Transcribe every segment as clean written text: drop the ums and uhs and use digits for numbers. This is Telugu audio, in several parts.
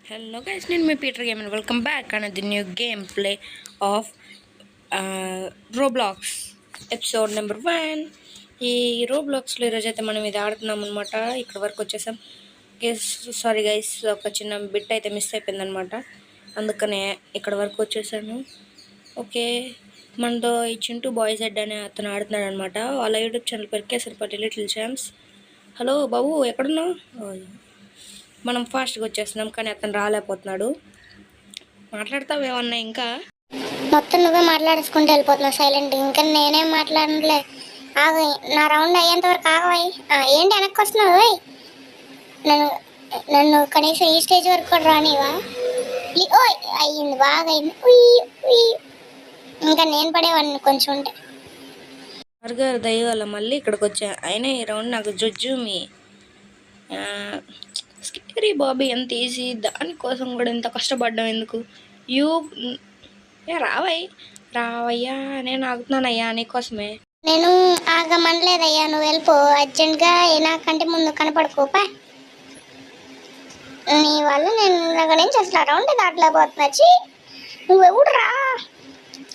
Hello guys, నేను మీ Peter game and welcome back అనేది new game play of Roblox episode number 1. ఈ రోబ్లాక్స్లో ఈరోజు అయితే మనం ఇది ఆడుతున్నాం అనమాట. ఇక్కడ వరకు వచ్చేసాం. సారీ గైస్, ఒక చిన్న బిట్ అయితే మిస్ అయిపోయిందనమాట, అందుకనే ఇక్కడ వరకు వచ్చేసాను. ఓకే, మనతో ఈ చింటూ బాయ్స్ హెడ్ అనే అతను ఆడుతున్నాడు అనమాట. వాళ్ళ యూట్యూబ్ ఛానల్ పేరు కేసరిపల్లి లిటిల్ ఛాంప్స్. హలో బాబు, ఎక్కడున్నావు? మనం ఫాస్ట్గా వచ్చేస్తున్నాం, కానీ అతను రాలేకపోతున్నాడు. మాట్లాడతావు ఏమన్నా? ఇంకా మొత్తం నువ్వే మాట్లాడేసుకుంటూ వెళ్ళిపోతున్నావు సైలెంట్. ఇంకా నేనేం మాట్లాడలే. ఆగు, నా రౌండ్ అయ్యేంత వరకు ఆగవాయి. ఏంటి వెనక్కి వస్తున్నావు? నన్ను నన్ను కనీసం ఈ స్టేజ్ వరకు కూడా రానివా? ఓయ్, అయ్యింది, బాగా అయింది. ఇంకా నేను పడేవాడిని కొంచెం ఉంటే. గారు దయ వల్ల మళ్ళీ ఇక్కడికి వచ్చా. అయినా ఈ రౌండ్ నాకు జుజ్జుమి స్కేరీ బాబీ ఎంత ఈజీ, దానికోసం కూడా ఎంత కష్టపడ్డాం ఎందుకు? రావయ్యా, నేను ఆగుతున్నానయ్యా నీకోసమే. నేను ఆగమనలేదయ్యా, నువ్వు వెళ్ళిపో అర్జెంట్గా. నాకంటే ముందు కనపడుకోపా. నీ వల్ల నేను దగ్గర నుంచి అసలు రౌండ్ దాటలేకపోతున్నా. నువ్వు ఎవడురా?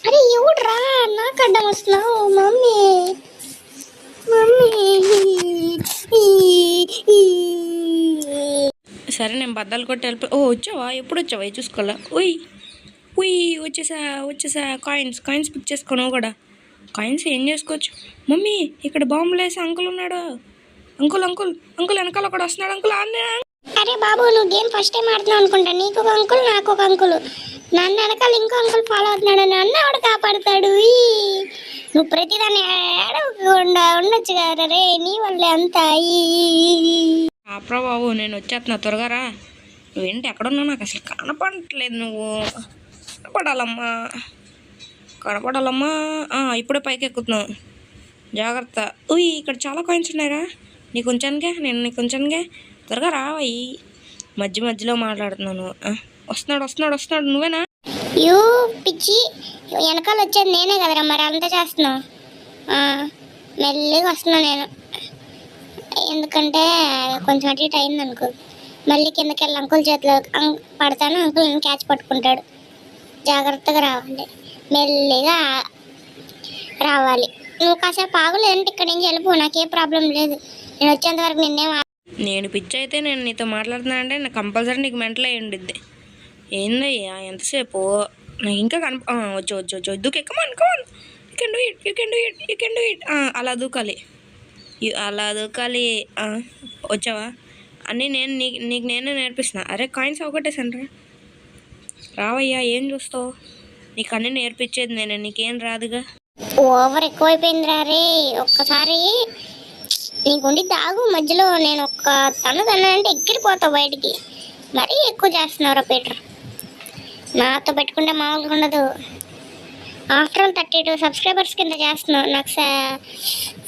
అరే ఎవడురా నాకు అడ్డం వస్తున్నావు? మమ్మీ సరే, నేను బద్దలు కొట్టి వెళ్ళిపో. వచ్చావా? ఎప్పుడు వచ్చావా? చూసుకోవాలా? వచ్చేసా. కాయిన్స్ పిక్ చేసుకోను కూడా. కాయిన్స్ ఏం చేసుకోవచ్చు? మమ్మీ, ఇక్కడ బాంబులు వేసి అంకుల్ ఉన్నాడు. అంకుల్ వెనకాల ఒకడు వస్తున్నాడు. అంకుల్ అరే బాబు, నువ్వు గేమ్ ఫస్ట్ టైం ఆడుతున్నావు అనుకుంటా. నీకు ఒక అంకుల్, నాకు ఒక అంకుల్. నన్ను వెనకాల ఇంకో అంకుల్ ఫాలో అవుతున్నాడు. నన్ను ఆవిడ కాపాడుతాడు. నువ్వు ప్రతిదాన్ని ఆడకుండా ఉండొచ్చు కదా రే, నీ వల్లే అంతా. అప్రా బాబు, నేను వచ్చేస్తున్నా, త్వరగా రా. నువ్వేంటి ఎక్కడున్నావు? నాకు అసలు కనపడట్లేదు. నువ్వు కనపడాలమ్మా. ఇప్పుడే పైకి ఎక్కుతున్నావు, జాగ్రత్త. ఇక్కడ చాలా కాయిన్స్ ఉన్నాయిరా. నీకు ఉంచానుగా, నేను నీకు ఉంచానుగా. త్వరగా రావయ్యి. మధ్యలో మాట్లాడుతున్నాను. వస్తున్నాడు. నువ్వేనా? పిచ్చి, వెనకాల వచ్చేది నేనే కదరా, మరి అంతా చేస్తున్నావు. మెల్లిగా వస్తున్నా నేను, ఎందుకంటే కొంచెం అటు ఇటు అయింది అనుకో. మళ్ళీ కిందకి వెళ్ళి అంకుల్ చేతిలో పడతాను. అంకుల్ నేను క్యాచ్ పట్టుకుంటాడు. జాగ్రత్తగా రావాలి, మెల్లిగా రావాలి. నువ్వు కాసేపు ఆగులేదంటే ఇక్కడి నుంచి వెళ్ళిపో, నాకే ప్రాబ్లం లేదు. నేను వచ్చేంత వరకు నేను పిచ్చి అయితే నేను నీతో మాట్లాడుతున్నా అంటే నాకు కంపల్సరీ నీకు మెంటల్ అయి ఉండిద్ది. ఏందయ్యా ఎంతసేపు? నాకు ఇంకా వచ్చు. దూకే, come on. You can do it. అలా దూకాలి. వచ్చావా? అన్నీ నేను నీకు నేనే నేర్పిస్తున్నా. అరే కాయిన్స్ ఒకటేసండ్రా. రావయ్యా, ఏం చూస్తావు? నీకు అన్నీ నేర్పించేది నేనే, నీకేం రాదుగా. ఓవర్ ఎక్కువైపోయిందిరా రే. ఒక్కసారి నీకుండి దాగు, మధ్యలో నేను ఒక్క తనంటే ఎక్కిరిపోతావు బయటికి. మరీ ఎక్కువ చేస్తున్నావురా పీటర్. నాతో పెట్టుకుంటే మామూలుగా ఉండదు. ఆఫ్టర్ ఆల్ 32 సబ్స్క్రైబర్స్ కింద చేస్తున్నావు. నాకు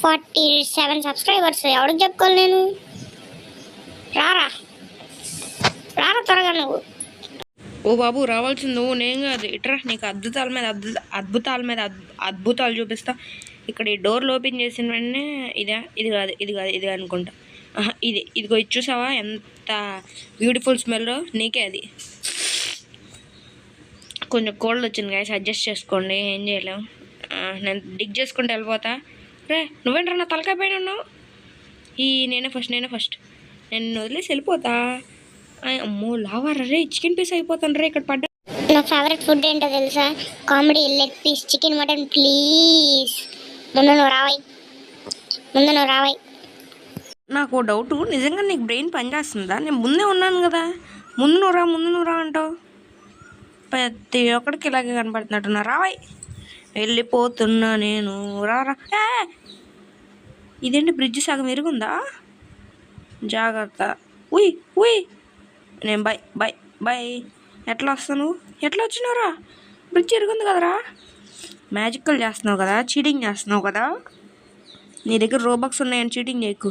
47 సబ్స్క్రైబర్స్. ఎవరికి చెప్పుకోవాలి నేను? రారా త్వరగా నువ్వు. ఓ బాబు, రావాల్సింది నువ్వు, నేను కాదు. ఇట్రా, నీకు అద్భుతాల మీద అద్భుతాలు చూపిస్తా. ఇక్కడ ఈ డోర్లు ఓపెన్ చేసిన వెంటనే ఇది కాదు అనుకుంటా. ఇదిగో ఇది చూసావా ఎంత బ్యూటిఫుల్ స్మెల్? నీకే అది. కొంచెం కోల్డ్ వచ్చింది గాయస్, అడ్జస్ట్ చేసుకోండి, ఏం చేయలేము. నేను డిగ్ చేసుకుంటూ వెళ్ళిపోతా. రే నువ్వేంట్రా నా తలకాయ పైన ఉన్నావు? నేనే ఫస్ట్. నేను వదిలేసి వెళ్ళిపోతా. అమ్మో లావారా రే, చికెన్ పీస్ అయిపోతాను రే ఇక్కడ పడ్డా. నా ఫేవరెట్ ఫుడ్ ఏంటో తెలుసా? Comedy leg piece, chicken, mutton. Please ముందు నువ్వు రావాయి. నాకు డౌట్, నిజంగా నీకు బ్రెయిన్ పనిచేస్తుందా? నేను ముందే ఉన్నాను కదా. ముందు నువ్వు రా అంటావు. ప్రతి ఒక్కడికి ఇలాగే కనపడుతున్నట్టున్నా. రావాయి, వెళ్ళిపోతున్నా నేను. రారా. ఇదేంటి బ్రిడ్జ్ సగం ఇరుగుందా? జాగ్రత్త. ఉయ్ నేను బై. ఎట్లా వస్తాను? ఎట్లా వచ్చినావురా? బ్రిడ్జ్ ఇరుగుంది కదరా. మ్యాజికల్ చేస్తున్నావు కదా, చీటింగ్ చేస్తున్నావు కదా. నీ దగ్గర రోబక్స్ ఉన్నాయని చీటింగ్ చేయకు.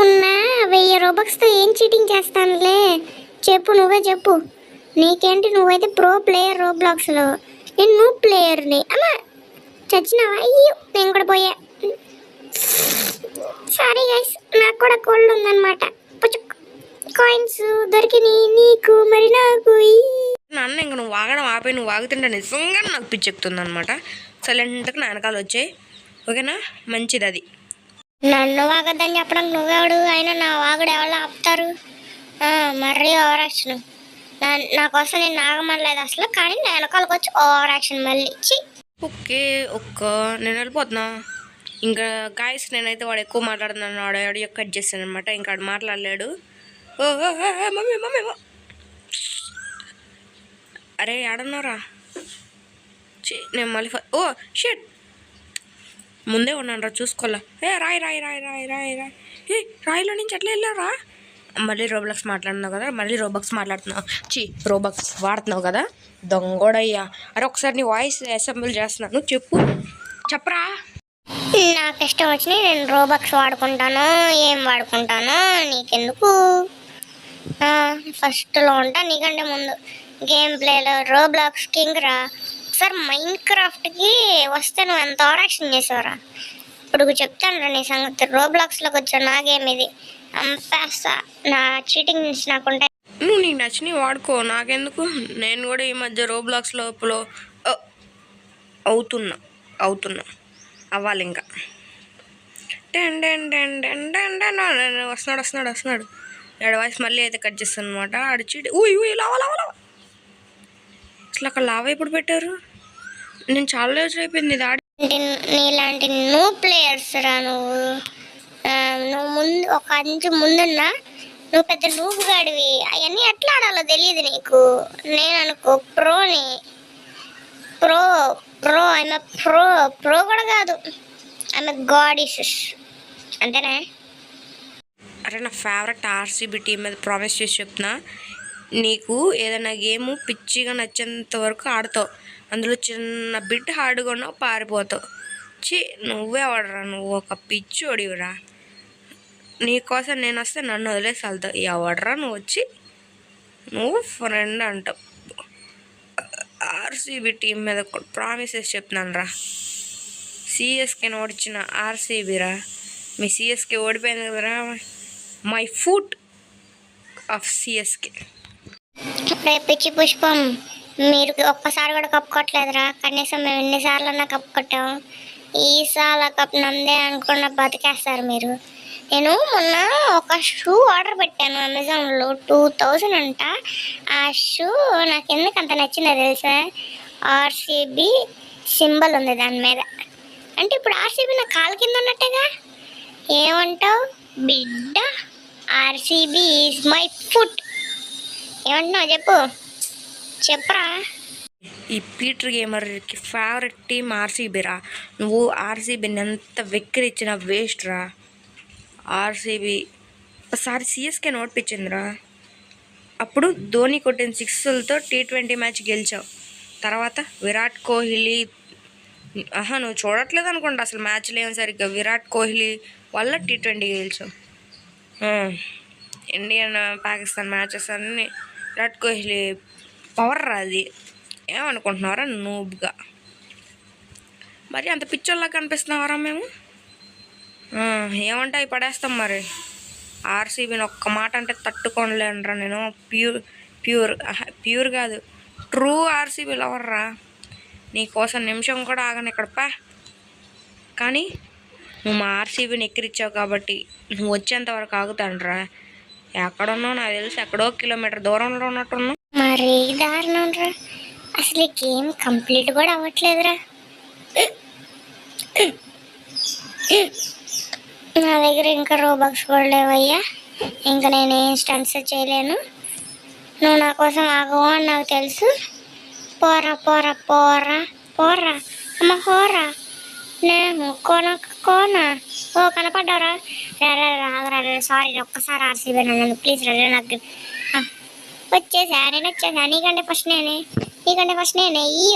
ఉన్నా 1000 రోబక్స్తో ఏం చీటింగ్ చేస్తానులే. నువ్వే చెప్పు. నీకేంటి, నువ్వైతే ప్రో ప్లేయర్ రోబ్లాక్స్లో, నేను నువ్వు ప్లేయర్ని. అమ్మా చచ్చినావా? అయ్యో, నేను కూడా పోయా. సారీ గైస్, నాకు కూడా కోల్డ్ ఉందన్నమాట. కాయిన్స్ దొరికినాయి నీకు మరి నాకు నాన్న ఇంక నువ్వు వాగడం ఆపే, నువ్వు వాగుతుంటే నిజంగా నాకు పిచ్చెక్కుతుంది అనమాట. సైలెంట్గా నా వెనకాల వచ్చాయి, ఓకేనా? మంచిది అది. నన్ను వాగద్దని చెప్పడానికి నువ్వెవడు? అయినా నా వాగుడు ఎవరు ఆపుతారు? మరీ ఓవర్ యాక్షన్. నా కోసం నేను ఆగమనలేదు అసలు, కానీ నా వెనకాలకు వచ్చి ఓవర్ యాక్షన్ మళ్ళీ. ఓకే నేను వెళ్ళిపోతున్నా ఇంకా. గాయస్ నేనైతే వాడు ఎక్కువ మాట్లాడుతున్నాను, వాడు ఆడియో కట్ చేస్తాను అనమాట. ఇంకా వాడు మాట్లాడలేడు. ఓ మమ్మీ మమ్మీ అరే ఆడన్నారా? నేను మళ్ళీ ఓ షెట్ ముందే ఉన్నాను రా, చూసుకోవాలా. రాయి రాయి రాయి రాయి రాయి రాయి రాయిలో నుంచి ఎట్లా వెళ్ళారా? మళ్ళీ రోబ్లాక్స్ మాట్లాడుతున్నావు కదా, మళ్ళీ రోబాక్స్ మాట్లాడుతున్నావు, రోబాక్స్ వాడుతున్నావు కదా దొంగోడయ్యా. అరే ఒకసారి నీ వాయిస్ అసెంబ్ల్ చేస్తున్నాను, చెప్పరా. నాకు ఇష్టం వచ్చి నేను రోబాక్స్ వాడుకుంటాను, ఏం వాడుకుంటాను నీకెందుకు? ఫస్ట్లో ఉంటా నీకంటే ముందు గేమ్ ప్లేలో రోబ్లాక్స్ కింగ్ రా. ఒకసారి మైండ్ క్రాఫ్ట్కి వస్తే నువ్వు ఎంత ఆరాక్షన్ చేసావురా. ఇప్పుడు చెప్తాను రా నీ సంగతి. రోబ్లాక్స్లోకి వచ్చా నా గేమ్ ఇది, అంపేస్తా. నా చీటింగ్ నుంచి నాకుంటాయి. నువ్వు నీకు నచ్చినవి వాడుకో, నాకెందుకు. నేను కూడా ఈ మధ్య రోబ్లాక్స్ లోపల అవుతున్నా అవ్వాలి ఇంకా. వస్తున్నాడు ఏడు వాయిస్ మళ్ళీ అయితే కట్ చేస్తాను అనమాట. ఆడు చీటి లావా అసలు అక్కడ లావా ఎప్పుడు పెట్టారు? నేను చాలా రోజులు అయిపోయింది ఇది ఆడి. నీలాంటి న్యూ ప్లేయర్స్ రా నువ్వు ముందు ఒక అంచు ముందున్నా నువ్వు పెద్ద నూబు గాడివి. అవన్నీ ఎట్లా ఆడాలో తెలియదు నీకు. నేను అనుకో ప్రోని, ఐఎమ్ ప్రో కూడా కాదు, ఐఎమ్ గాడెస్ అంతేనా? అరే నా ఫేవరెట్ ఆర్సీబీ టీం మీద ప్రామిస్ చేసి చెప్తున్నా, నీకు ఏదైనా గేమ్ పిచ్చిగా నచ్చేంత వరకు ఆడతావు, అందులో చిన్న బిట్ హార్డ్గా ఉన్నావు పారిపోతావు. నువ్వే ఆడరా, నువ్వు ఒక పిచ్చి ఒడివురా. నీకోసం నేను వస్తే నన్ను వదిలేసి వెళ్తావు. ఎవడరా నువ్వు వచ్చి నువ్వు ఫ్రెండ్ అంటావు. ఆర్సీబీ టీం మీద ప్రామిస్ చేసి చెప్తున్నాను రా. సిఎస్కేని ఓడించిన ఆర్సీబీరా, మీ సిఎస్కే ఓడిపోయింది కదరా. My foot of CSK. పిచ్చి పుష్పం, మీరు ఒక్కసారి కూడా కప్పు కొట్టలేదురా. కనీసం మేము ఎన్నిసార్లన్నా కప్పు కొట్టాము. ఈసారి కప్పు నందే అనుకున్న బతికేస్తారు మీరు. నేను మొన్న ఒక షూ ఆర్డర్ పెట్టాను అమెజాన్లో, 2000 అంట. ఆ షూ నాకు ఎందుకు అంత నచ్చిందో తెలుసా? ఆర్సీబీ సింబల్ ఉంది దాని మీద. అంటే ఇప్పుడు ఆర్సీబీ నా కాలు కింద ఉన్నట్టేగా. ఏమంటావు బిడ్డ? RCB is my foot. ఏమంటున్నావు చెప్పరా. ఈ పీటర్ గేమర్కి ఫేవరెట్ టీం ఆర్సీబీరా. నువ్వు ఆర్సీబీని ఎంత వెక్కిరిచ్చిన వేస్ట్ రా. ఆర్సీబీ ఒకసారి సిఎస్కే నోటిపించిందిరా. అప్పుడు ధోని కొట్టిన 6లతో T20 మ్యాచ్ గెలిచావు. తర్వాత విరాట్ కోహ్లీ, నువ్వు చూడట్లేదు అనుకుంటా అసలు మ్యాచ్లు ఏమో సరిగ్గా. విరాట్ కోహ్లీ వల్ల T20 గెలిచావు. ఇండియన్ పాకిస్తాన్ మ్యాచెస్ అన్నీ విరాట్ కోహ్లీ పవర్ అది. ఏమనుకుంటున్నారా నూబ్గా? మరి అంత పిచ్చోళ్ళ కనిపిస్తున్నావరా మేము? ఏమంటే అవి పడేస్తాం మరి. ఆర్సీబీని ఒక్క మాట అంటే తట్టుకోలేనురా నేను. ప్యూర్ కాదు, ట్రూ ఆర్సీబీ లవర్రా. నీకోసం నిమిషం కూడా ఆగను ఇక్కడ కానీ నువ్వు మా ఆర్సీబీని ఎక్కిరిచ్చావు కాబట్టి నువ్వు వచ్చేంత వరకు ఆగుతానురా. ఎక్కడున్నావు నాకు తెలిసి, ఎక్కడో కిలోమీటర్ దూరంలో ఉన్నట్టున్నావు. మరి దారుణం రా, అసలు గేమ్ కంప్లీట్ కూడా అవ్వట్లేదురా. నా దగ్గర ఇంకా రోబాక్స్ కూడా లేవయ్యా. ఇంకా నేను ఏం స్టంట్స్ చేయలేను. నువ్వు నా కోసం ఆగవు అని నాకు తెలుసు. పోరా పోరా పోరా పోరా అమ్మ పోరా. నేను కోన ఓ కనపడ్డారా? రే సారీ, ఒక్కసారి ఆర్సీబీ నన్ను ప్లీజ్ రే. నాకు వచ్చేసా, నేను వచ్చేసా. నీకంటే ఫస్ట్ నేనే ఈ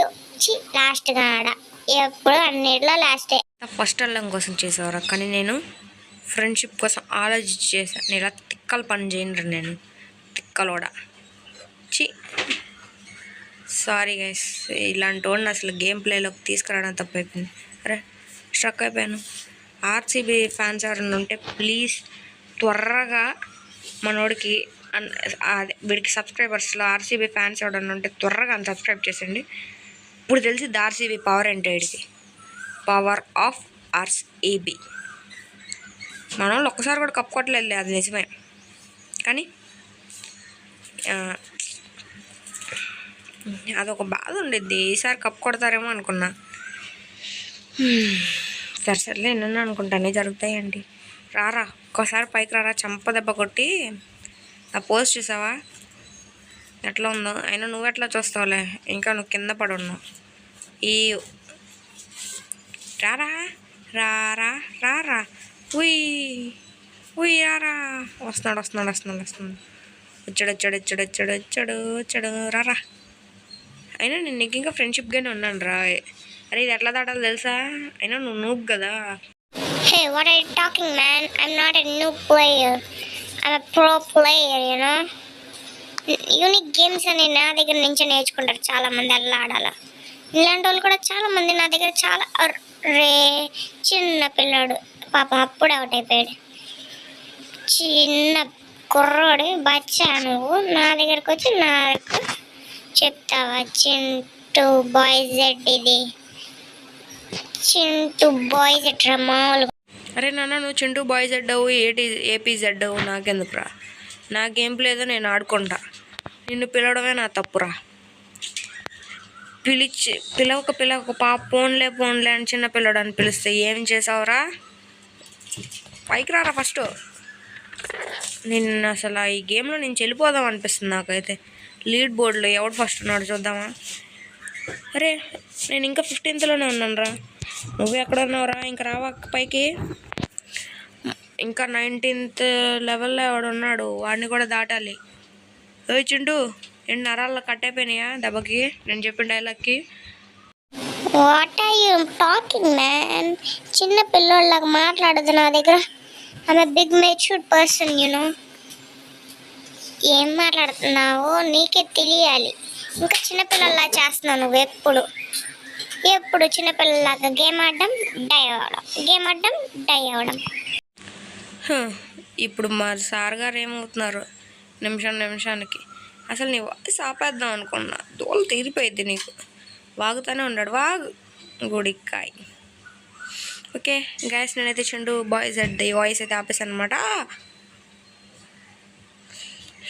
లాస్ట్గా ఆడ. ఎప్పుడు అన్నిట్లో లాస్టే. ఫస్ట్ అల్లం కోసం చేసేవారా, కానీ నేను ఫ్రెండ్షిప్ కోసం ఆలోచించి చేశాను. నేను ఇలా తిక్కలు పని చేయను. నేను తిక్కలోడా సారీ గైస్. ఇలాంటి వాడిని అసలు గేమ్ ప్లేలోకి తీసుకురావడం తప్పైపోయింది. అరే స్ట్రక్ అయిపోయాను. ఆర్సీబీ ఫ్యాన్స్ ఎవరైనా ఉంటే ప్లీజ్ త్వరగా మనోడికి అదే వీడికి సబ్స్క్రైబర్స్లో ఆర్సీబీ ఫ్యాన్స్ ఎవడన్నా ఉంటే త్వరగా అన్సబ్స్క్రైబ్ చేసేయండి. ఇప్పుడు తెలిసిద్ది ఆర్సీబీ పవర్ అంటే వీడికి. Power of RCB. మన వాళ్ళు ఒక్కసారి కూడా కప్పుకోవట్లేదు, అది నిజమే. కానీ అదొక బాధ ఉండిద్ది. ఈసారి కప్పు కొడతారేమో అనుకున్నా. సర్లే ఎన్నో అనుకుంటానే జరుగుతాయండి. రారా ఒక్కసారి పైకి రారా, చంప దెబ్బ కొట్టి ఆ పోస్ట్ చూసావా ఎట్లా ఉందో. అయినా నువ్వెట్లా చూస్తావులే, ఇంకా నువ్వు కింద పడి ఉన్నావు. ఈ రారా రారా రారా ఉయ్ ఉయ్ రారా. వస్తున్నాడు వస్తున్నాడు వస్తున్నాడు వస్తున్నాడు వచ్చాడు వచ్చాడు వచ్చాడు వచ్చాడు వచ్చాడు వచ్చాడు రారా. అయినా నేను నీకు ఇంకా ఫ్రెండ్షిప్గానే ఉన్నాను రా. అరే ఇది ఎట్లా దాటాలో తెలుసా? అయినా నువ్వు నూబ్ కదా. Hey, what are you talking, man? I'm not a new player. I'm a pro player, you know. Unique games అని నా దగ్గర నుంచి నేర్చుకుంటారు చాలా మంది. అలా ఆడాల ఇలాంటి వాళ్ళు కూడా చాలా మంది నా దగ్గర. చాలా రే చిన్న పిల్లాడు పాపం అప్పుడు అవుట్ అయిపోయాడు. చిన్న కుర్రోడు బచ్చా నువ్వు నా దగ్గరకు వచ్చి నాకు చెప్తావా? చింటూ బాయ్ జెడ్, ఇది చింటూ బాయ్ జెడ్ రా మామూలు. అరే నాన్న నువ్వు చింటూ బాయ్స్ అడ్డావు, ఏపీ జడ్డావు, నాకెందుకురా? నా గేమ్ ప్లేదో నేను ఆడుకుంటా. నిన్ను పిలవడమే నా తప్పురా. పిలవక పోన్లే అని చిన్న పిల్లడు అని పిలిస్తే ఏం చేసావురా? పైకి రారా ఫస్ట్. నిన్ను అసలు ఈ గేమ్లో నేను వెళ్ళిపోదాం అనిపిస్తుంది నాకైతే. లీడ్ బోర్డులో ఎవడు ఫస్ట్ ఉన్నాడు చూద్దామా? అరే నేను ఇంకా 15th ఉన్నాను రా. నువ్వు ఎక్కడ ఉన్నావురా? ఇంకా రావా పైకి. ఇంకా 19th లెవెల్లో ఎవడు ఉన్నాడు, వాడిని కూడా దాటాలి. ఓ చింటూ, ఏంటి నరాల్లో కట్ అయిపోయినాయా దెబ్బకి నేను చెప్పిన డైలాగ్కి? What are you talking man? చిన్న పిల్లోళ్ళలాగా మాట్లాడదు నా దగ్గర. I'm a big matured person, you know. ఏం మాట్లాడుతున్నావో నీకే తెలియాలి. ఇంకా చిన్నపిల్లల్లా చేస్తున్నావు నువ్వు. ఎప్పుడు చిన్నపిల్లలాగా గేమ్ ఆడడం డై అవ్వడం, గేమ్ ఆడడం డై అవ్వడం. ఇప్పుడు మా సార్ గారు ఏమవుతున్నారు నిమిషానికి. అసలు నీ వాయిస్ ఆపేద్దాం అనుకున్నా, దోలు తీరిపోయిద్ది నీకు. వాగుతానే ఉన్నాడు, వాగు గుడికాయ. ఓకే గైస్, నేనైతే చింటూ బాయ్స్ అడ్ ఈ వాయిస్ అయితే ఆపేసాను అనమాట.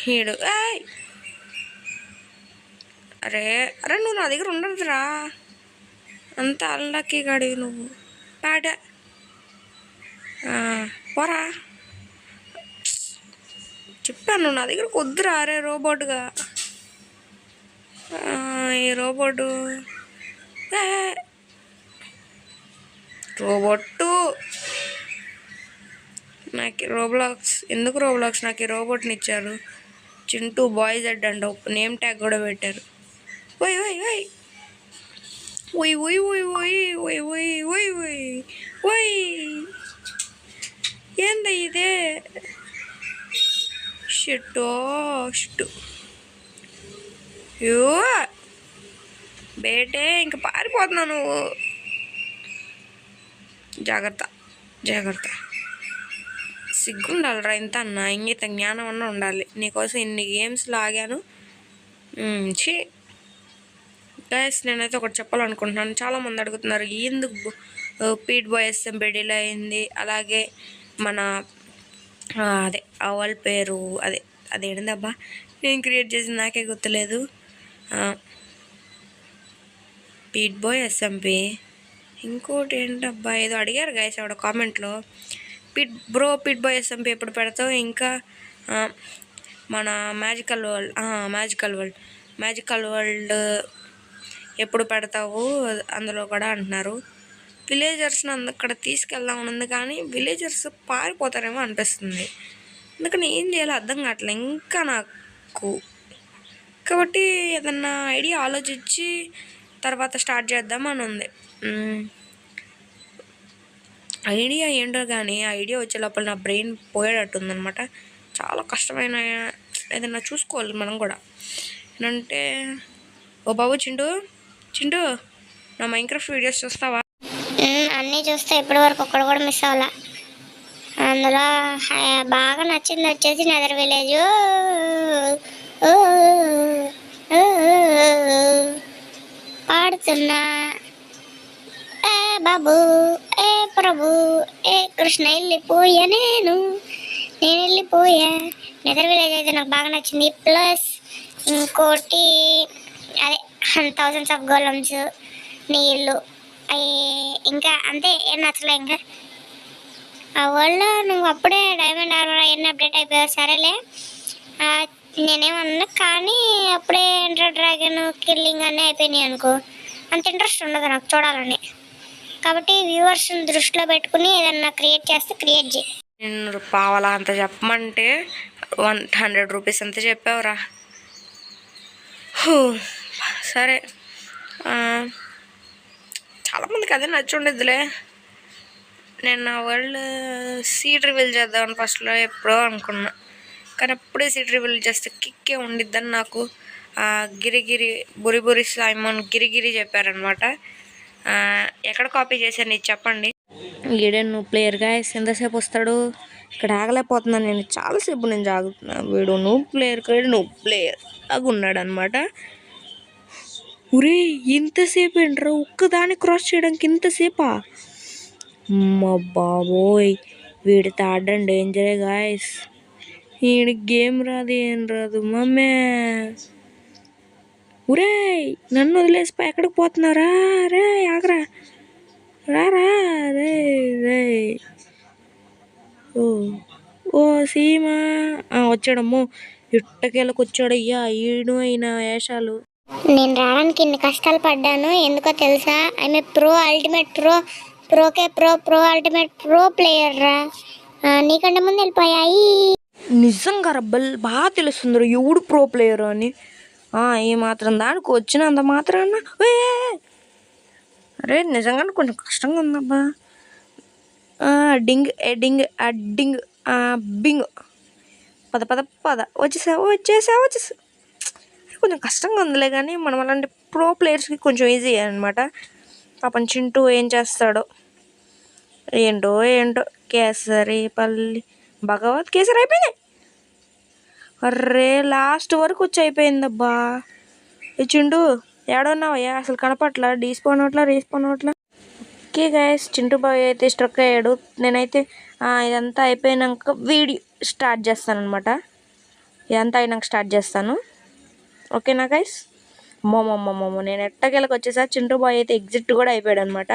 హీడు అరే నువ్వు నా దగ్గర ఉండదురా, అంత అల్లకి గడి నువ్వు. పాట పోరా చెప్పాను, నా దగ్గరకు వద్దురా. అరే రోబోట్గా ఈ రోబోటు నాకు రోబ్లాక్స్ ఎందుకు? రోబ్లాక్స్ నాకు ఈ రోబోట్ని ఇచ్చారు. Chintu boys add and name tag కూడా పెట్టారు. ఓయ్ ఓయ్ ఓయ్ ఓయ్ ఓయ్ ఓయ్ ఓయ్ ఓయ్ ఓయ్ ఓయ్ ఓయ్ ఏంద ఇదే? షిట్టు యో బేటే, ఇంక పారిపోతున్నావు నువ్వు. జాగ్రత్త సిగ్గుండాలిరా ఇంత అన్న, ఇంగిత జ్ఞానం అన్న ఉండాలి. నీకోసం ఇన్ని గేమ్స్ లాగాను. గైస్ నేనైతే ఒకటి చెప్పాలనుకుంటున్నాను. చాలామంది అడుగుతున్నారు ఎందుకు పీట్ బాయ్ SMP డిలే అయింది, అలాగే మన అదే వాళ్ళ పేరు అదేంటబ్బా నేను క్రియేట్ చేసింది నాకే గుర్తులేదు. పీట్ బాయ్ SMP, ఇంకోటి ఏంటబ్బా ఏదో అడిగారు గైస్ ఆవిడ కామెంట్లో. పీట్ బాయ్ SMP ఎప్పుడు పెడతావు? ఇంకా మన మ్యాజికల్ వరల్డ్ ఎప్పుడు పెడతావు అందులో కూడా అంటున్నారు. విలేజర్స్ని అక్కడ తీసుకెళ్దామని ఉంది, కానీ విలేజర్స్ పారిపోతారేమో అనిపిస్తుంది. అందుకని ఏం చేయాలో అర్థం కావట్లేదు ఇంకా నాకు. కాబట్టి ఏదన్నా ఐడియా ఆలోచించి తర్వాత స్టార్ట్ చేద్దామని ఉంది. ఐడియా ఏంటో కానీ ఆ ఐడియా వచ్చే లోపల నా బ్రెయిన్ పోయేటట్టుందనమాట. చాలా కష్టమైన ఏదన్నా చూసుకోవాలి మనం కూడా. ఏంటంటే ఓ బాబు చింటూ నా మైన్క్రాఫ్ట్ వీడియోస్ చూస్తావా? అన్నీ చూస్తా, ఇప్పటి వరకు ఒక్కడు కూడా మిస్ అవ్వాలా. అందులో బాగా నచ్చింది వచ్చేసి నెదర్ విలేజ్. పాడుతున్నా ఏ బాబు ఏ ప్రభు ఏ కృష్ణ వెళ్ళిపోయా నేను వెళ్ళిపోయా. నెదర్ విలేజ్ అయితే నాకు బాగా నచ్చింది. ప్లస్ ఇంకోటి అదే థౌజండ్స్ ఆఫ్ గోలమ్స్ నీళ్ళు అవి ఇంకా అంతే ఏం నచ్చలే. ఇంకా ఆ వరల్డ్లో నువ్వు అప్పుడే డైమండ్ ఆర్మర్ అవన్నీ అప్డేట్ అయిపోయావు సరేలే, నేనేమన్నా కానీ అప్పుడే ఎంటర్ డ్రాగన్ కిల్లింగ్ అన్నీ అయిపోయినాయి అనుకో, అంత ఇంట్రెస్ట్ ఉండదు నాకు చూడాలని. కాబట్టి వ్యూవర్స్ దృష్టిలో పెట్టుకుని ఏదన్నా క్రియేట్ చేస్తే క్రియేట్ చేయి. నేను పావాలా అంత చెప్పమంటే 100 రూపీస్ అంత చెప్పావురా. సరే, చాలామందికి అదే నచ్చుండిద్దిలే. నేను నా వరల్డ్ సీడ్ రివీల్ చేద్దామని ఫస్ట్లో ఎప్పుడో అనుకున్నా, కానీ అప్పుడే సీడ్ రివీల్ చేస్తే కిక్కే ఉండిద్దని నాకు గిరిగిరి బురి సైమోన్ గిరిగిరి చెప్పారనమాట. ఎక్కడ కాపీ చేశాను ఇది చెప్పండి. ఈడే నువ్వు ప్లేయర్ గాయస్, ఎంతసేపు వస్తాడు? ఇక్కడ ఆగలేకపోతున్నాను నేను, చాలాసేపు నేను జాగుతున్నా. వీడు నువ్వు ప్లేయర్ అవి ఉన్నాడు అనమాట. ఉరే ఇంతసేపు ఏంట్రా ఒక్కదాన్ని క్రాస్ చేయడానికి ఇంతసేపా? మా బాబోయ్, వీడితో ఆడడం డేంజరే గాయస్. వీడికి గేమ్ రాదు ఏం రాదు మమ్మే. ఉరే నన్ను వదిలేసిపోయి ఎక్కడికి పోతున్నారా? రే ఆగరా, రారా రే రే. ఓ సీమా వచ్చాడమ్మో, ఇట్టకేళ్ళకి వచ్చాడయ్యా ఈడు అయిన వేషాలు. నేను రావడానికి ఇన్ని కష్టాలు పడ్డాను ఎందుకో తెలుసా? I'm pro ultimate pro ultimate pro player రా. నీకంటే ముందు వెళ్ళిపోయాయి. నిజంగా రబ్బల్ బాగా తెలుస్తుంది ఎవడు ప్రో ప్లేయర్ అని. ఏ మాత్రం దానికి వచ్చినంత మాత్రాన అరే నిజంగానే కొంచెం కష్టంగా ఉందబ్బా. డింగ్ డింగ్ డింగ్ బింగ్ పద పద పద వచ్చేసా కొంచెం కష్టంగా ఉందిలే, కానీ మనం అలాంటి ప్రో ప్లేయర్స్కి కొంచెం ఈజీ అనమాట. పాపం చింటూ ఏం చేస్తాడో ఏంటో కేసరి పల్లి భగవత్ కేసరి అయిపోయింది. అర్రే లాస్ట్ వరకు వచ్చి అయిపోయిందబ్బా. ఈ చింటూ ఏడున్నావయ్యా? అసలు కనపట్లా, డీస్పోన్ అవట్లా రీస్పోన్ అవట్లా. ఓకే గైస్, చింటూ బాయ్ అయితే స్ట్రక్ అయ్యాడు. నేనైతే ఇదంతా అయిపోయినాక వీడియో స్టార్ట్ చేస్తాను అనమాట. ఇదంతా అయినాక స్టార్ట్ చేస్తాను, ఓకేనా గైస్? మోమో నేను ఎట్టకేళ్ళకి వచ్చేసా. చింటూ బాయ్ అయితే ఎగ్జిట్ కూడా అయిపోయాడు అనమాట.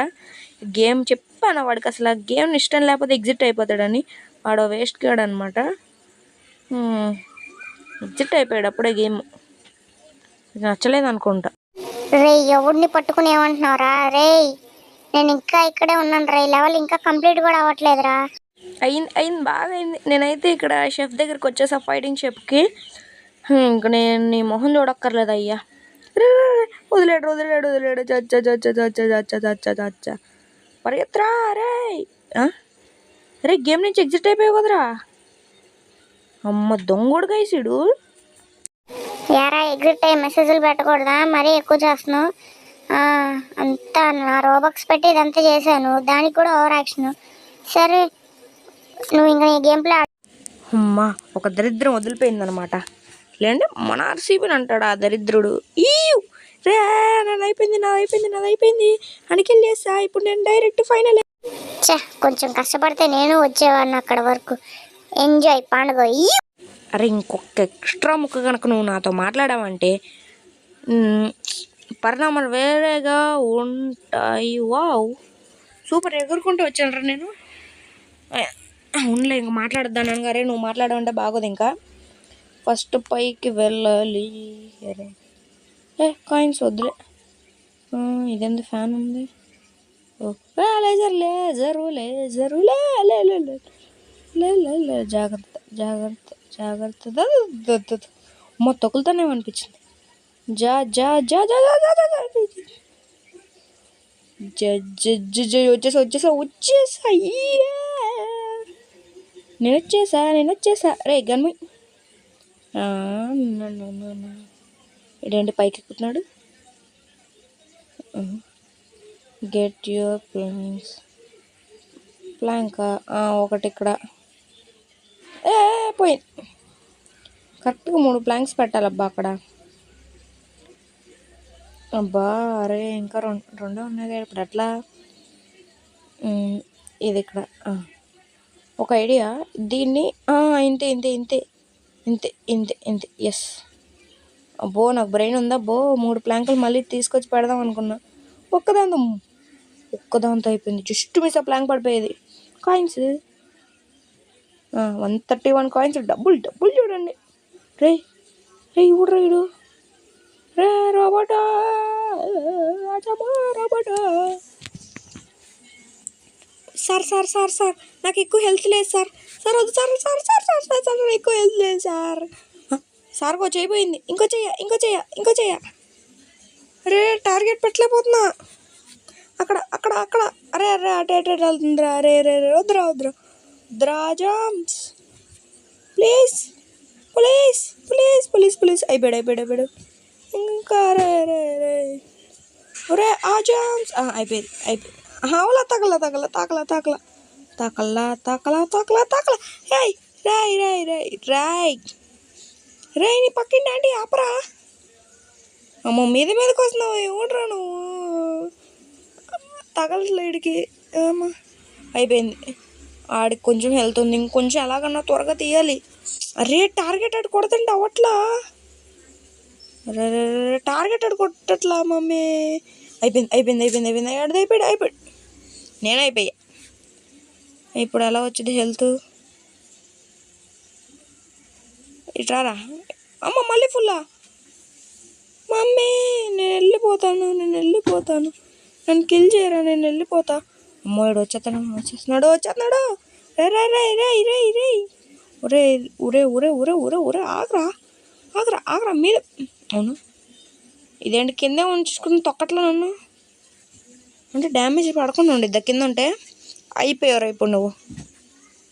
గేమ్ చెప్పాను వాడికి, అసలు ఆ గేమ్ ఇష్టం లేకపోతే ఎగ్జిట్ అయిపోతాడని. వాడు వేస్ట్ గాడు అనమాట. ఎగ్జిట్ అయిపోయాడు అప్పుడే, గేమ్ నచ్చలేదు అనుకుంటా. రే ఎవడిని పట్టుకుని ఏమంటున్నావురా? రే నేను ఇంకా ఇక్కడే ఉన్నాను రా, లెవెల్ ఇంకా కంప్లీట్ కూడా అవ్వట్లేదురా. అయింది బాగా అయింది. నేనైతే ఇక్కడ షెఫ్ దగ్గరికి వచ్చేసా, ఫైటింగ్ షెఫ్కి. ఇంక నేను నీ మొహం చూడక్కర్లేదు అయ్యా. వదిలేడు చచ్చ పరిగెత్తరా రే. రే గేమ్ నుంచి ఎగ్జిట్ అయిపోయావు కదరా. అమ్మ దొంగోడు గైసిడు. యారా ఎగ్జిట్ అయ్యి మెసేజ్లు పెట్టకూడదా? మరీ ఎక్కువ చేస్తున్నావు. అంతా నా రోబక్స్ పెట్టి ఇదంతా చేశాను, దానికి కూడా ఓవర్ యాక్షన్. సరే నువ్వు ఇంకా ఈ గేమ్ ప్లే. అమ్మా ఒక దరిద్రం వదిలిపోయిందనమాట. లేదంటే మన ఆర్సీబీని అంటాడు ఆ దరిద్రుడు. రే నాది అయిపోయింది అనికెళ్ళి చేస్తా. ఇప్పుడు నేను డైరెక్ట్ ఫైనల్. కొంచెం కష్టపడితే నేను వచ్చేవాడిని అక్కడ వరకు. ఎంజాయ్ పండుగ. అరే ఇంకొక ఎక్స్ట్రా ముక్క కనుక నువ్వు నాతో మాట్లాడావంటే పరిణామాలు వేరేగా ఉంటాయి. వావ్ సూపర్, ఎగురుకుంటూ వచ్చాను రా నేను. అవునులే ఇంక మాట్లాడద్దాను గారే, నువ్వు మాట్లాడమంటే బాగోదు. ఇంకా ఫస్ట్ పైకి వెళ్ళాలి. కాయిన్స్ వద్దులే. ఇదెంత ఫ్యాన్ ఉంది. లేజరు జాగ్రత్త అమ్మ తొక్కులుతానే అనిపించింది. వచ్చేసా నేను వచ్చేసా రే గన్మి. ఇదేంటి పైకి ఎక్కుతున్నాడు. గెట్ యువర్ ప్లాన్స్ ప్లాంక్ ఒకటి ఇక్కడ ఏ పోయింది. కరెక్ట్గా 3 ప్లాంక్స్ పెట్టాలబ్బా అక్కడ. అబ్బా అరే ఇంకా రెండే ఉన్నాయి కదా ఇప్పుడు ఎట్లా. ఇది ఇక్కడ ఒక ఐడియా. దీన్ని ఇంతే ఇంతే ఇంతే ఇంతే ఇంతే ఇంతే ఎస్. అబ్బో నాకు బ్రెయిన్ ఉందా అబ్బో. 3 ప్లాంకులు మళ్ళీ తీసుకొచ్చి పెడదాం అనుకున్నా. ఒక్కదాంతో అయిపోయింది. జస్ట్ మిస్ ఆ ప్లాంక్ పడిపోయేది. Coins 131 coins. డబ్బులు డబ్బులు చూడండి. రే రే ఇవ్వడు రైడు రే రోబోటా రోబోటా. సార్ సార్ సార్ సార్ నాకు ఎక్కువ హెల్త్ లేదు సార్. సార్ వద్దు sir sir sir sir sir sir నాకు ఎక్కువ హెల్త్ లేదు సార్. సార్కి వచ్చి అయిపోయింది. ఇంకో చెయ్య. అరే టార్గెట్ పెట్టలేకపోతున్నా. అక్కడ అక్కడ అక్కడ అరే అరే అటే అటే వెళ్తుందిరా. అరే రే రే వద్దురా jams please please please please please. అయిపోయాడు. ఇంకా రే రే రే ఒరే ఆ జామ్స్ అయిపోయింది. అవులా తాకల రాయ్ రాయ్ రాయ్ రాయ్ రాయ్ రాయ్. నీ పక్కింటి ఆంటీ ఆపరా. అమ్మో మీదకి వస్తున్నావు. ఏమంటారా నువ్వు. తగలట్లేడికి. అయిపోయింది. ఆడికి కొంచెం హెల్త్ ఉంది. ఇంకొంచెం ఎలాగన్నా త్వరగా తీయాలి. అరే టార్గెట్ అటు కొడుతుంటే అవట్లా. అరే టార్గెట్ అటు కొట్టట్లా మమ్మీ. అయిపోయింది. అయిపోయాడు. నేను అయిపోయా. ఇప్పుడు ఎలా వచ్చింది హెల్త్. ఇట్రారా. అమ్మ మళ్ళీ ఫుల్లా. మమ్మీ నేను వెళ్ళిపోతాను. నన్ను కిల్ చేయరా. నేను వెళ్ళిపోతా. అమ్మో ఇడు వచ్చేస్తున్నాడు. రే రే రే రే రే రే ఒరే ఆగరా మీద. అవును ఇదేంటి కిందే ఉంచుకుని తొక్కట్లా నన్ను. అంటే డ్యామేజ్ పడకుండా ఉండిద్దా కింద ఉంటే. అయిపోయావురా ఇప్పుడు నువ్వు.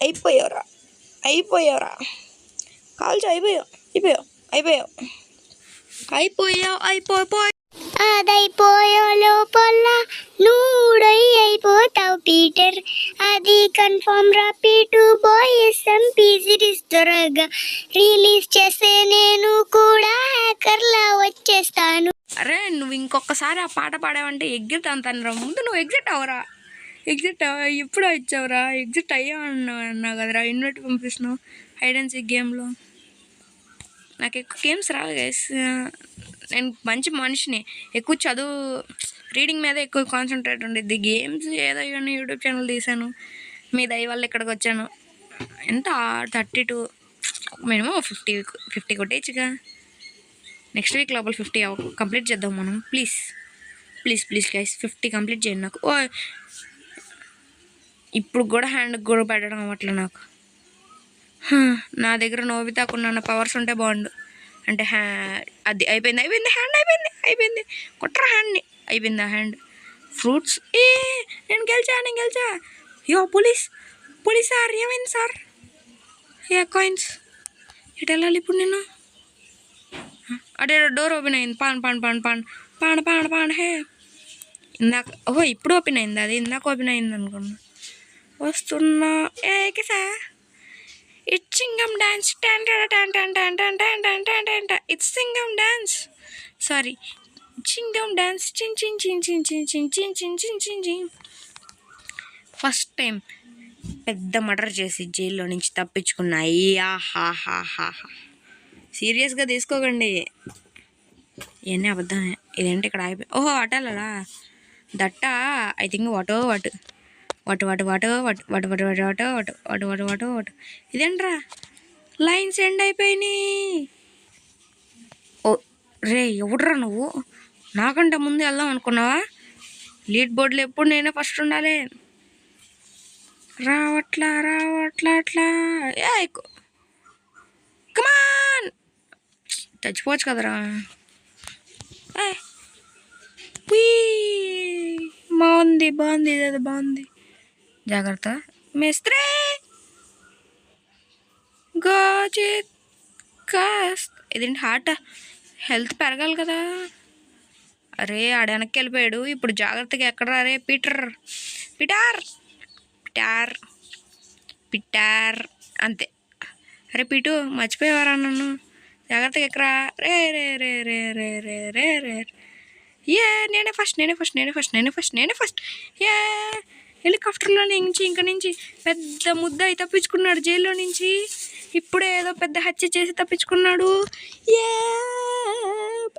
అయిపోయావురా కాల్చి అయిపోయావు. అదైపోయో లోపల నూడై అయిపోతావు పీటర్. అది కన్ఫర్మ్ రా పీటు బాయ్. ఎస్ఎంపీసీరీస్ త్వరగా రిలీజ్ చేస్తే నేను కూడా హ్యాకర్లా వచ్చేస్తాను. అరే నువ్వు ఇంకొకసారి ఆ పాట పాడావంటే ఎగ్జిట్ అంటానురా. ముందు నువ్వు ఎగ్జిట్ అవరా. ఎప్పుడు ఇచ్చావురా. ఎగ్జిట్ అయ్యావు కదరా. ఇన్వైట్ పంపిస్తున్నావు హైడ్ అండ్ సీక్ గేమ్లో. నాకు ఎక్కువ గేమ్స్ రావు గైస్. నేను మంచి మనిషిని. ఎక్కువ చదువు రీడింగ్ మీద ఎక్కువ కాన్సన్ట్రేట్ ఉండేది. గేమ్స్ ఏదో ఇవన్నీ యూట్యూబ్ ఛానల్ తీసాను. మీ దయ వల్ల ఇక్కడికి వచ్చాను. ఎంత 32 మినిమం 50 కొట్టేయచ్చుగా. నెక్స్ట్ వీక్ లోపల 50 కంప్లీట్ చేద్దాం మనం. ప్లీజ్ గైస్ 50 కంప్లీట్ చేయండి నాకు. ఇప్పుడు కూడా హ్యాండ్కి కూడా పెట్టడం అట్లా నాకు. నా దగ్గర నోబితాకున్న పవర్స్ ఉంటే బాగుండు. అంటే అది అయిపోయింది. హ్యాండ్ అయిపోయింది. కొట్టరా హ్యాండ్ని. అయిపోయింది ఆ హ్యాండ్. ఫ్రూట్స్ నేను గెలిచా. యో పోలీస్ సార్ ఏమైంది సార్. కాయిన్స్ ఎటు వెళ్ళాలి ఇప్పుడు నేను. అదే డోర్ ఓపెన్ అయింది. పాన్ హే. ఇందాక ఇప్పుడు ఓపెన్ అయింది. అది ఇందాక ఓపెన్ అయింది అనుకున్నా. వస్తున్నా. ఎక్కేసా. It's Singam dance. It's Singam dance. Sorry. Singam dance. Chin. First time పెద్ద మర్డర్ చేసి జైల్లో నుంచి తప్పించుకున్నా. సీరియస్గా తీసుకోకండి. ఇవన్నీ అబద్ధమే. ఇదేంటి ఇక్కడ అయిపోయి. అటాలలా దట్ట. ఐ థింక్ వాటు ఇదేంట్రా లైన్స్ ఎండ్ అయిపోయినాయి. రే ఎవడురా నువ్వు. నాకంటే ముందు వెళ్దాం అనుకున్నావా. లీడ్ బోర్డులో ఎప్పుడు నేనే ఫస్ట్ ఉండాలి. రావట్లా అట్లా. కమాన్ చచ్చిపోవచ్చు కదరా. బాగుంది ఇదేదో బాగుంది. జాగ్రత్త మేస్త్రీ. గోజిత్ కాస్ట్. ఇదేంటి హార్ట్. హెల్త్ పెరగాలి కదా. అరే ఆడ వెనక్కి వెళ్ళిపోయాడు. ఇప్పుడు జాగ్రత్తగా ఎక్కడ రే పీటర్ పిటార్ పిటార్ అంతే. అరే పిటు మర్చిపోయేవారా నన్ను, జాగ్రత్తగా ఎక్కరా. రే రే రే రే రే రే రే రే ఏ నేనే ఫస్ట్ ఏ హెలికాప్టర్లో నుంచి ఇంక నుంచి పెద్ద ముద్ద అయి తప్పించుకున్నాడు జైల్లో నుంచి. ఇప్పుడే ఏదో పెద్ద హత్య చేసి తప్పించుకున్నాడు. ఏ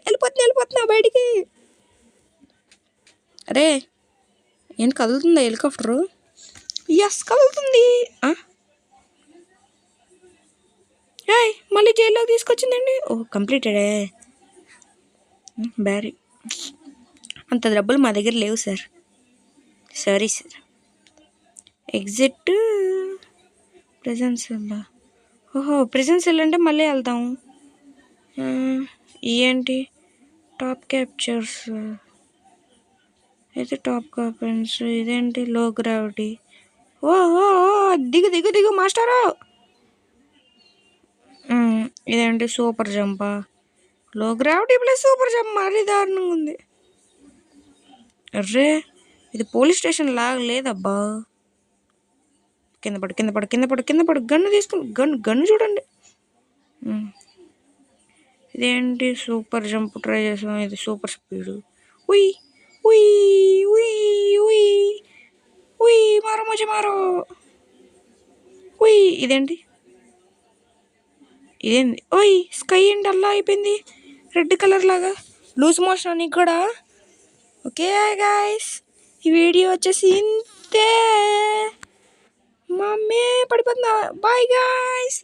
వెళ్ళిపోతున్నా బయటికి. అరే ఏంటి కదులుతుందా హెలికాప్టరు? ఎస్ కదులుతుంది. ఏయ్ మళ్ళీ జైల్లోకి తీసుకొచ్చిందండి. ఓ కంప్లీటెడే. బ్యారీ అంత డబ్బులు మా దగ్గర లేవు sir. Sorry sir. Exit presence cell. ఓహో ప్రెజెన్స్ సెల్ అంటే మళ్ళీ వెళ్తాము. ఏంటి టాప్ క్యాప్చర్స్ అయితే టాప్ కాపెన్స్. ఇదేంటి లో గ్రావిటీ. ఓహో దిగు మాస్టరు. ఇదేంటి సూపర్ జంపా. లో గ్రావిటీ ప్లస్ సూపర్ జంప్ మరీ దారుణంగా ఉంది. అర్రే ఇది పోలీస్ స్టేషన్ లాగా లేదబ్బా. కింద పడు. గన్ను తీసుకుని గన్ను చూడండి. ఇదేంటి సూపర్ జంప్ ట్రై చేసాం. ఇది సూపర్ స్పీడ్. ఉయ్ ఉయ్ ఉయ్ ఉయ్ ఉయ్ మారో ముझे మారో. ఉయ్ ఇదేంటి ఓయ్ స్కై ఏంటి అలా అయిపోయింది రెడ్ కలర్ లాగా. లూజ్ మోషన్ అని కూడా. ఓకే గాయ్స్ ఈ వీడియో వచ్చేసి ఇంతే. మమ్మీ పడిపోతుందా. Bye guys.